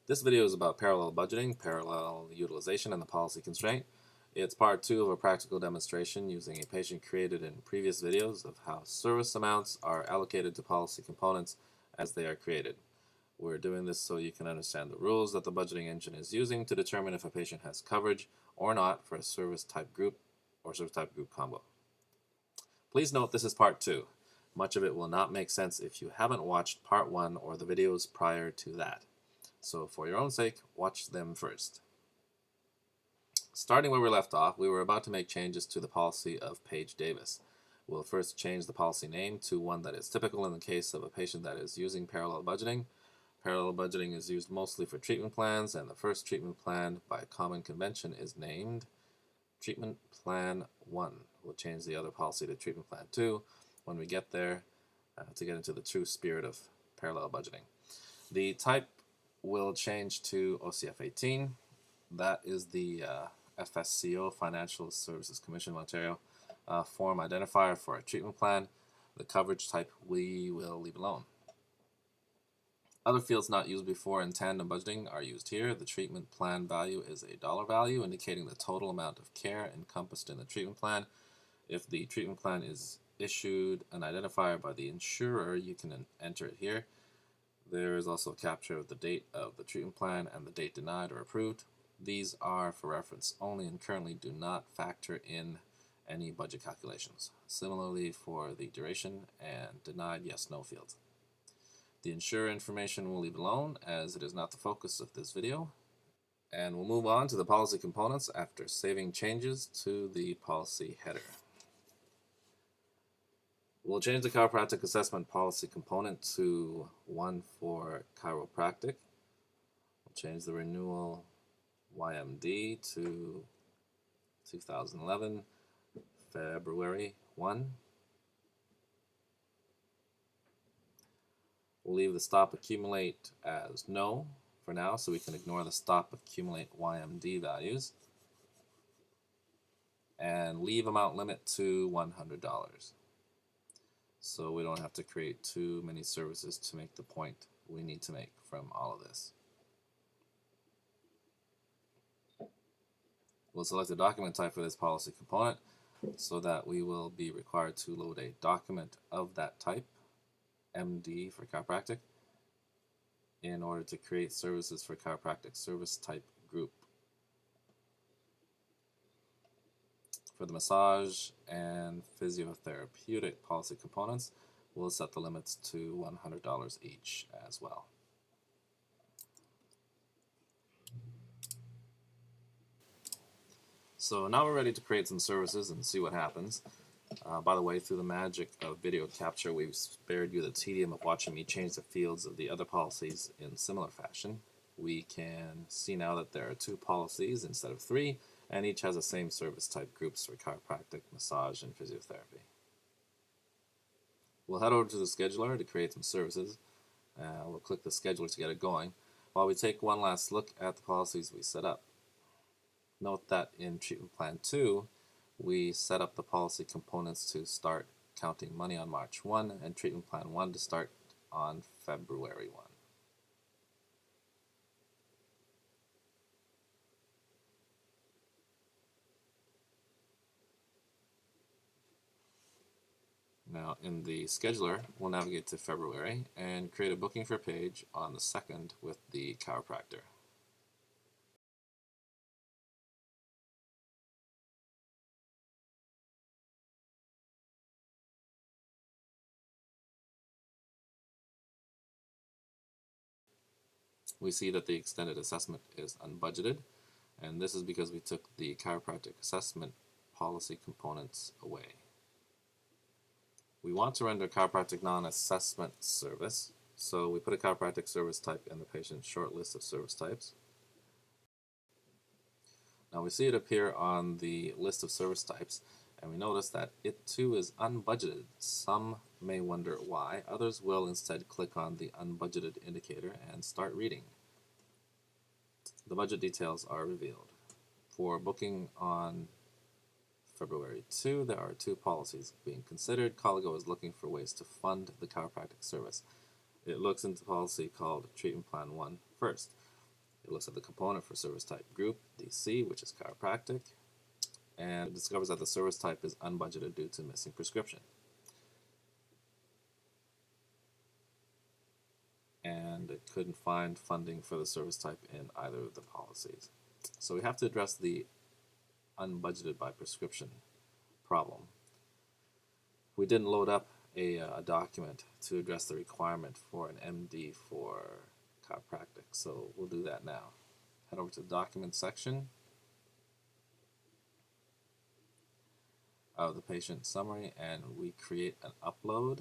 This video is about parallel budgeting, parallel utilization, and the policy constraint. It's part 2 of a practical demonstration using a patient created in previous videos of how service amounts are allocated to policy components as they are created. We're doing this so you can understand the rules that the budgeting engine is using to determine if a patient has coverage or not for a service type group or service type group combo. Please note this is part 2. Much of it will not make sense if you haven't watched part 1 or the videos prior to that. So for your own sake, watch them first. Starting where we left off, we were about to make changes to the policy of Page Davis. We'll first change the policy name to one that is typical in the case of a patient that is using parallel budgeting. Parallel budgeting is used mostly for treatment plans, and the first treatment plan by common convention is named Treatment Plan 1. We'll change the other policy to Treatment Plan 2 when we get there to get into the true spirit of parallel budgeting. The type will change to OCF 18. That is the FSCO, Financial Services Commission of Ontario, form identifier for a treatment plan. The coverage type we will leave alone. Other fields not used before in tandem budgeting are used here. The treatment plan value is a dollar value indicating the total amount of care encompassed in the treatment plan. If the treatment plan is issued an identifier by the insurer, you can enter it here. There is also a capture of the date of the treatment plan and the date denied or approved. These are for reference only and currently do not factor in any budget calculations. Similarly for the duration and denied yes/no fields. The insurer information we'll leave alone as it is not the focus of this video. And we'll move on to the policy components after saving changes to the policy header. We'll change the chiropractic assessment policy component to one for chiropractic. We'll change the renewal YMD to 2011, February 1. We'll leave the stop accumulate as no for now, so we can ignore the stop accumulate YMD values. And leave amount limit to $100. So we don't have to create too many services to make the point we need to make from all of this. We'll select the document type for this policy component so that we will be required to load a document of that type, MD for chiropractic, in order to create services for chiropractic service type group. For the massage and physiotherapeutic policy components, we'll set the limits to $100 each as well. So now we're ready to create some services and see what happens. By the way, through the magic of video capture, we've spared you the tedium of watching me change the fields of the other policies in similar fashion. We can see now that there are 2 policies instead of 3, and each has the same service type groups for chiropractic, massage, and physiotherapy. We'll head over to the scheduler to create some services. We'll click the scheduler to get it going, while we take one last look at the policies we set up. Note that in Treatment Plan 2, we set up the policy components to start counting money on March 1 and Treatment Plan 1 to start on February 1. Now in the scheduler, we'll navigate to February and create a booking for Page on the 2nd with the chiropractor. We see that the extended assessment is unbudgeted, and this is because we took the chiropractic assessment policy components away. We want to render chiropractic non-assessment service, so we put a chiropractic service type in the patient's short list of service types. Now we see it appear on the list of service types, and we notice that it too is unbudgeted. Some may wonder why. Others will instead click on the unbudgeted indicator and start reading. The budget details are revealed. For booking on February 2, there are 2 policies being considered. Colligo is looking for ways to fund the chiropractic service. It looks into the policy called Treatment Plan 1 first. It looks at the component for service type group, DC, which is chiropractic, and it discovers that the service type is unbudgeted due to missing prescription. And it couldn't find funding for the service type in either of the policies. So we have to address the unbudgeted by prescription problem. We didn't load up a document to address the requirement for an MD for chiropractic, so we'll do that now. Head over to the document section of the patient summary, and we create an upload.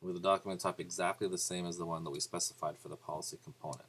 With the document type exactly the same as the one that we specified for the policy component.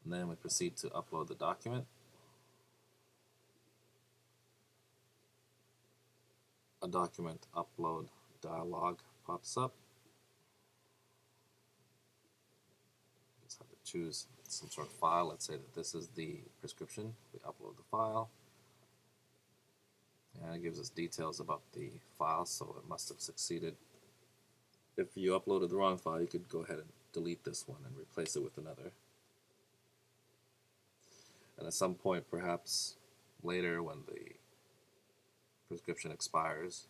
And then we proceed to upload the document. A document upload dialog pops up. Just have to choose some sort of file. Let's say that this is the prescription. We upload the file. And it gives us details about the file, so it must have succeeded. If you uploaded the wrong file, you could go ahead and delete this one and replace it with another. And at some point, perhaps later when the prescription expires,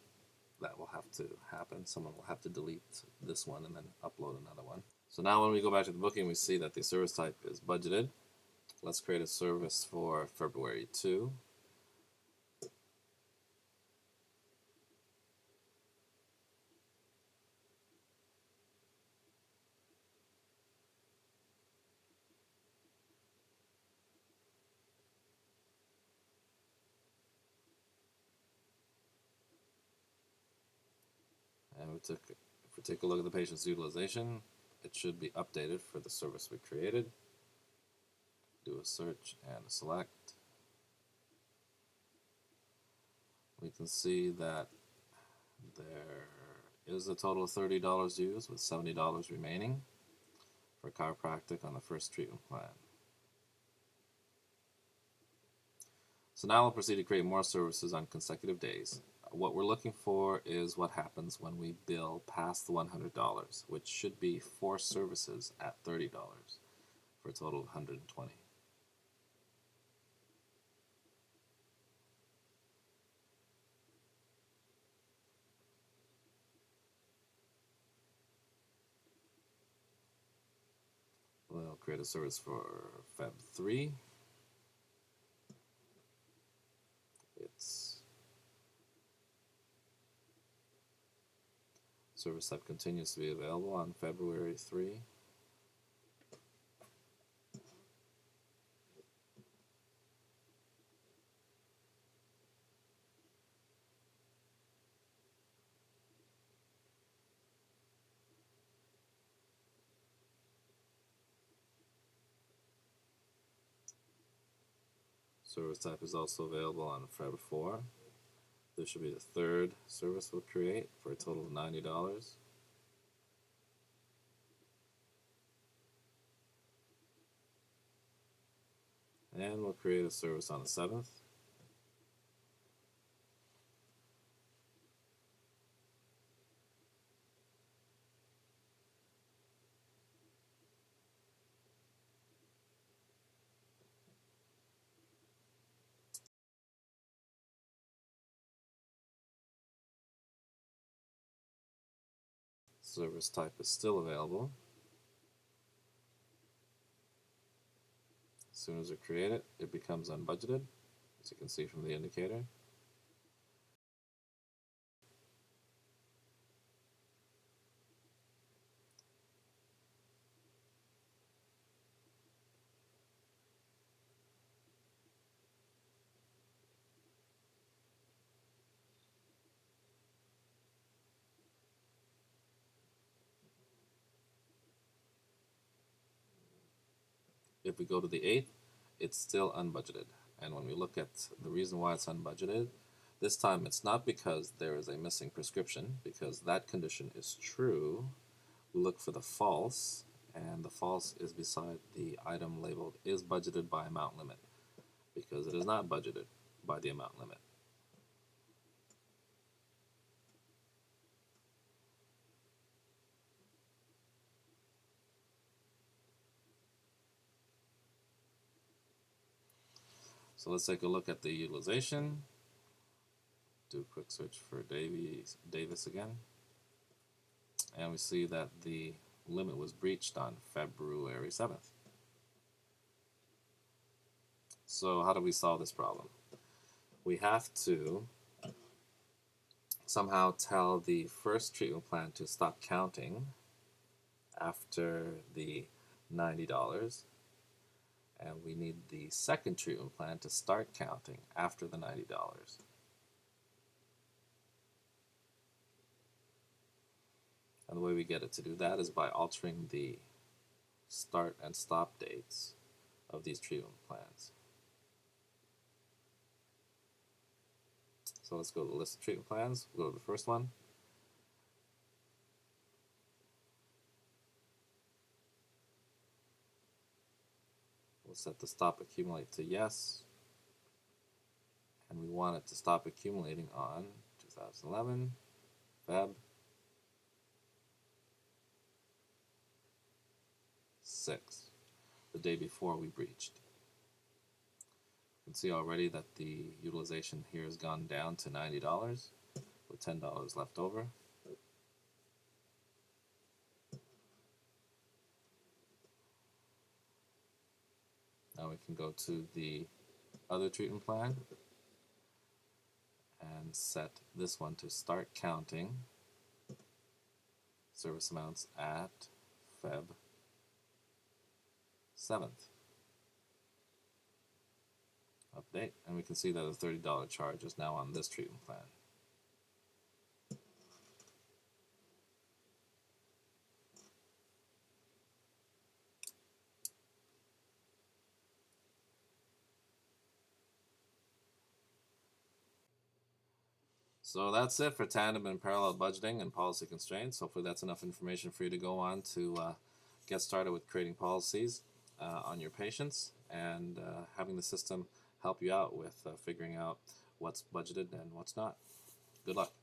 that will have to happen. Someone will have to delete this one and then upload another one. So now when we go back to the booking, we see that the service type is budgeted. Let's create a service for February 2. And if we take a look at the patient's utilization, it should be updated for the service we created. Do a search and a select. We can see that there is a total of $30 used with $70 remaining for chiropractic on the first treatment plan. So now we'll proceed to create more services on consecutive days. What we're looking for is what happens when we bill past the $100, which should be 4 services at $30 for a total of $120. We'll create a service for Feb 3. Its service type continues to be available on February 3. Service type is also available on Feb 4. This should be the 3rd service we'll create for a total of $90. And we'll create a service on the 7th. Service type is still available. As soon as we create it, it becomes unbudgeted, as you can see from the indicator. If we go to the 8th, it's still unbudgeted. And when we look at the reason why it's unbudgeted, this time it's not because there is a missing prescription, because that condition is true. We look for the false, and the false is beside the item labeled is budgeted by amount limit, because it is not budgeted by the amount limit. So let's take a look at the utilization. Do a quick search for Davis again. And we see that the limit was breached on February 7th. So how do we solve this problem? We have to somehow tell the first treatment plan to stop counting after the $90, and we need the second treatment plan to start counting after the $90. And the way we get it to do that is by altering the start and stop dates of these treatment plans. So let's go to the list of treatment plans. We'll go to the first one. We'll set the stop accumulate to yes. And we want it to stop accumulating on 2011, Feb. 6, the day before we breached. You can see already that the utilization here has gone down to $90 with $10 left over. Now we can go to the other treatment plan and set this one to start counting service amounts at Feb 7th. Update, and we can see that a $30 charge is now on this treatment plan. So that's it for tandem and parallel budgeting and policy constraints. Hopefully that's enough information for you to go on to get started with creating policies on your patients and having the system help you out with figuring out what's budgeted and what's not. Good luck.